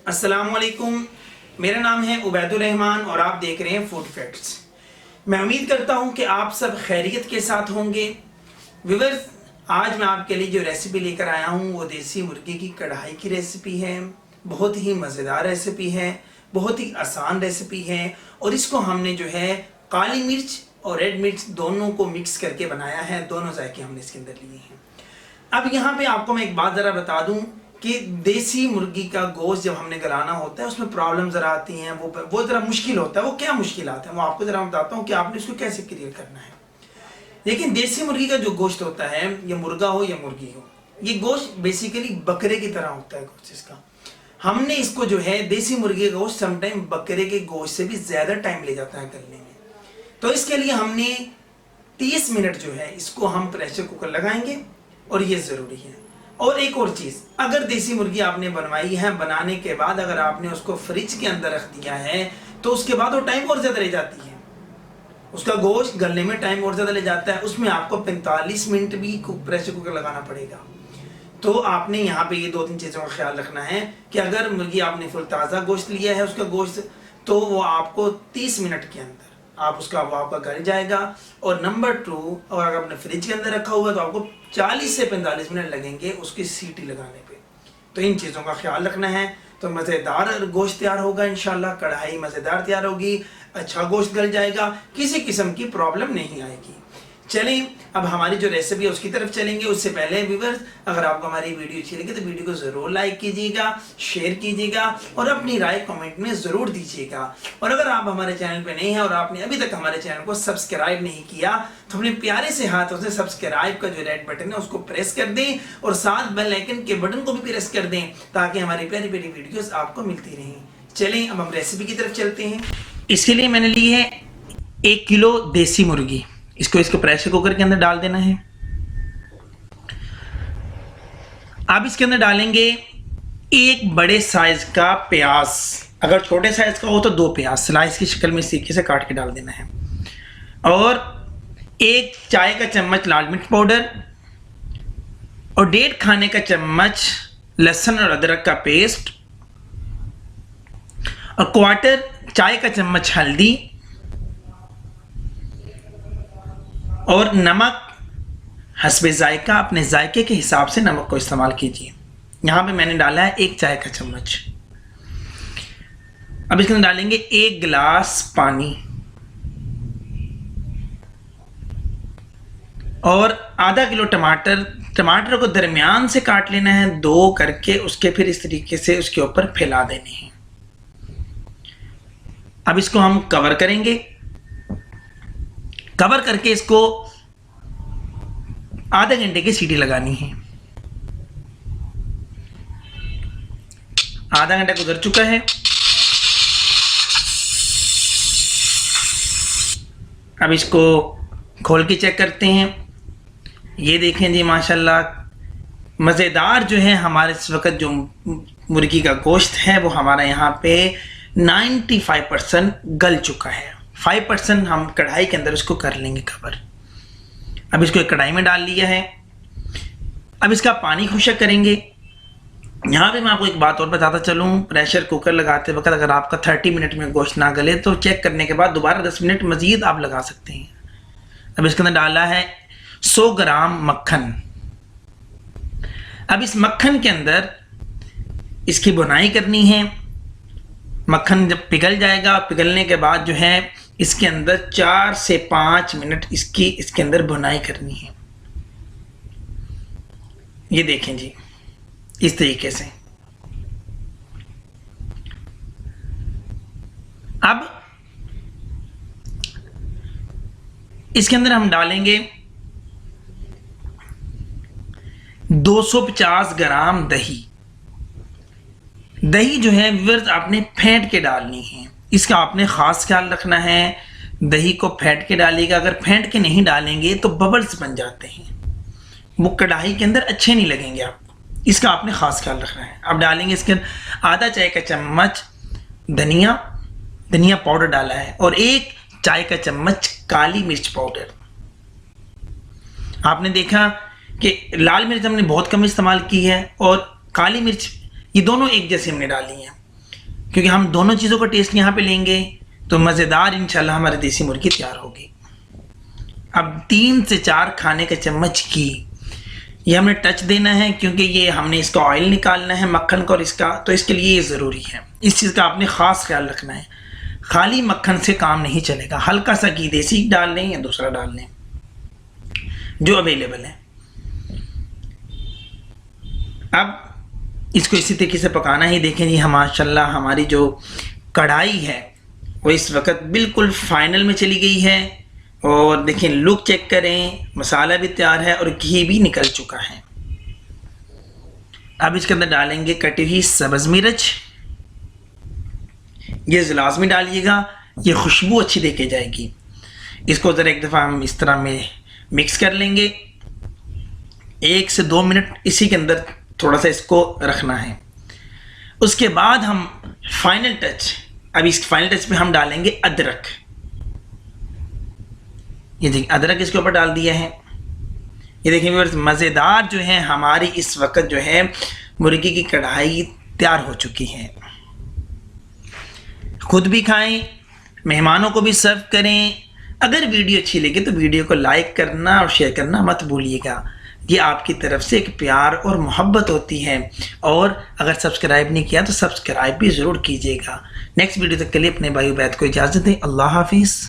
अस्सलामुअलैकुम, मेरा नाम है उबैदुर रहमान और आप देख रहे हैं फूड फैक्ट्स। मैं उम्मीद करता हूं कि आप सब खैरियत के साथ होंगे। व्यूअर्स, आज मैं आपके लिए जो रेसिपी लेकर आया हूं वो देसी मुर्गी की कढ़ाई की रेसिपी है। बहुत ही मज़ेदार रेसिपी है, बहुत ही आसान रेसिपी है और इसको हमने जो है काली मिर्च और रेड मिर्च दोनों को मिक्स करके बनाया है। दोनों जायके हमने इसके अंदर लिए हैं। अब यहाँ पे आपको मैं एक बात ज़रा बता दूं कि देसी मुर्गी का गोश्त जब हमने गलाना होता है उसमें प्रॉब्लम ज़रा आती हैं, वो ज़रा मुश्किल होता है। वो क्या मुश्किल आते हैं वो आपको ज़रा बताता हूँ कि आपने इसको कैसे क्लियर करना है। लेकिन देसी मुर्गी का जो गोश्त होता है, ये मुर्गा हो या मुर्गी हो, ये गोश्त बेसिकली बकरे की तरह होता है गोश्त इसका। हमने इसको जो है देसी मुर्गी का गोश्त समटाइम बकरे के गोश्त से भी ज़्यादा टाइम ले जाता है गलने में। तो इसके लिए हमने 30 मिनट जो है इसको हम प्रेशर कुकर लगाएंगे और ये ज़रूरी है। और एक और चीज़, अगर देसी मुर्गी आपने बनवाई है, बनाने के बाद अगर आपने उसको फ्रिज के अंदर रख दिया है तो उसके बाद वो टाइम और ज़्यादा ले जाती है, उसका गोश्त गलने में टाइम और ज़्यादा ले जाता है। उसमें आपको 45 मिनट भी प्रेशर कुकर लगाना पड़ेगा। तो आपने यहाँ पे ये 2-3 चीज़ों का ख्याल रखना है कि अगर मुर्गी आपने फुल ताज़ा गोश्त लिया है उसका गोश्त, तो वो आपको 30 मिनट के अंदर वो आपका गल जाएगा। और नंबर 2, और अगर आपने फ्रिज के अंदर रखा हुआ है तो आपको 40 से 45 मिनट लगेंगे उसकी सीटी लगाने पे। तो इन चीज़ों का ख्याल रखना है। तो मज़ेदार गोश्त तैयार होगा इंशाल्लाह, कढ़ाई मज़ेदार तैयार होगी, अच्छा गोश्त गल जाएगा, किसी किस्म की प्रॉब्लम नहीं आएगी। चलें अब हमारी जो रेसिपी है उसकी तरफ चलेंगे। उससे पहले व्यूअर्स, अगर आपको हमारी वीडियो अच्छी लगी तो वीडियो को ज़रूर लाइक कीजिएगा, शेयर कीजिएगा और अपनी राय कमेंट में ज़रूर दीजिएगा। और अगर आप हमारे चैनल पे नए हैं और आपने अभी तक हमारे चैनल को सब्सक्राइब नहीं किया तो अपने प्यारे से हाथों से सब्सक्राइब का जो रेड बटन है उसको प्रेस कर दें और साथ बेल आइकन के बटन को भी प्रेस कर दें ताकि हमारी प्यारी प्यारी वीडियोज़ आपको मिलती रहें। चलें अब हम रेसिपी की तरफ चलते हैं। इसके लिए मैंने ली है 1 किलो देसी मुर्गी। इसको प्रेशर कुकर के अंदर डाल देना है। अब इसके अंदर डालेंगे एक बड़े साइज का प्याज, अगर छोटे साइज का हो तो 2 प्याज स्लाइस की शक्ल में इस तरीके से काट के डाल देना है। और 1 चाय का चम्मच लाल मिर्च पाउडर और 1.5 खाने का चम्मच लहसुन और अदरक का पेस्ट और 1/4 चाय का चम्मच हल्दी और नमक हस्बे जायका, अपने जायके के हिसाब से नमक को इस्तेमाल कीजिए। यहाँ पे मैंने डाला है 1 चाय का चम्मच। अब इसके अंदर डालेंगे 1 गिलास पानी और आधा किलो टमाटर को दरमियान से काट लेना है, 2 करके उसके फिर इस तरीके से उसके ऊपर फैला देने हैं। अब इसको हम कवर करेंगे। कवर करके इसको आधे घंटे की सीटी लगानी है। आधा घंटा गुजर चुका है। अब इसको खोल के चेक करते हैं। ये देखें जी, माशाल्लाह मज़ेदार जो है हमारे इस वक्त जो मुर्गी का गोश्त है वो हमारा यहाँ पे 95% गल चुका है। 5% हम कढ़ाई के अंदर इसको कर लेंगे कवर। अब इसको एक कढ़ाई में डाल लिया है। अब इसका पानी खुशक करेंगे। यहाँ पे मैं आपको एक बात और बताता चलूँ, प्रेशर कुकर लगाते वक्त अगर आपका 30 मिनट में गोश्त ना गले तो चेक करने के बाद दोबारा 10 मिनट मज़ीद आप लगा सकते हैं। अब इसके अंदर डाला है 100 ग्राम मक्खन। अब इस मक्खन के अंदर इसकी बुनाई करनी है। मक्खन जब पिघल जाएगा, पिघलने के बाद जो है इसके अंदर 4 से 5 मिनट इसके अंदर बुनाई करनी है। ये देखें जी, इस तरीके से। अब इसके अंदर हम डालेंगे 250 ग्राम दही। दही जो है व्यूअर्स आपने फेंट के डालनी है, इसका आपने ख़ास ख्याल रखना है। दही को फेंट के डालिएगा, अगर फेंट के नहीं डालेंगे तो बबल्स बन जाते हैं, वो कढ़ाई के अंदर अच्छे नहीं लगेंगे आपको, इसका आपने ख़ास ख्याल रखना है। अब डालेंगे इसके अंदर आधा चाय का चम्मच धनिया पाउडर डाला है और 1 चाय का चम्मच काली मिर्च पाउडर। आपने देखा कि लाल मिर्च हमने बहुत कम इस्तेमाल की है और काली मिर्च ये दोनों एक जैसे हमने डाली हैं। क्योंकि हम दोनों चीज़ों का टेस्ट यहाँ पे लेंगे तो मज़ेदार इंशाल्लाह हमारी देसी मुर्गी तैयार होगी। अब 3 से 4 खाने के चम्मच घी ये हमने टच देना है, क्योंकि ये हमने इसका ऑयल निकालना है मक्खन का और इसका, तो इसके लिए ये ज़रूरी है। इस चीज़ का आपने ख़ास ख्याल रखना है। खाली मक्खन से काम नहीं चलेगा, हल्का सा घी देसी डाल लें या दूसरा डाल लें जो अवेलेबल है। अब इसको इसी तरीके से पकाना ही। देखें जी, माशाल्लाह हमारी जो कढ़ाई है वो इस वक्त बिल्कुल फाइनल में चली गई है। और देखें, लुक चेक करें, मसाला भी तैयार है और घी भी निकल चुका है। अब इसके अंदर डालेंगे कटी हुई सब्ज़ मिर्च। ये लाजमी डालिएगा, ये खुशबू अच्छी देके जाएगी। इसको ज़रा एक दफ़ा हम इस तरह में मिक्स कर लेंगे। 1 से 2 मिनट इसी के अंदर थोड़ा सा इसको रखना है। उसके बाद हम फाइनल टच, अब इस फाइनल टच में हम डालेंगे अदरक। ये देखिए, अदरक इसके ऊपर डाल दिया है। ये देखिए व्यूअर्स, मज़ेदार जो है हमारी इस वक्त जो है मुर्गी की कढ़ाई तैयार हो चुकी है। खुद भी खाएं, मेहमानों को भी सर्व करें। अगर वीडियो अच्छी लगे तो वीडियो को लाइक करना और शेयर करना मत भूलिएगा। ये आपकी तरफ से एक प्यार और मोहब्बत होती है। और अगर सब्सक्राइब नहीं किया तो सब्सक्राइब भी ज़रूर कीजिएगा। नेक्स्ट वीडियो तक के लिए अपने भाई उबैद को इजाज़त दें। अल्लाह हाफिज़।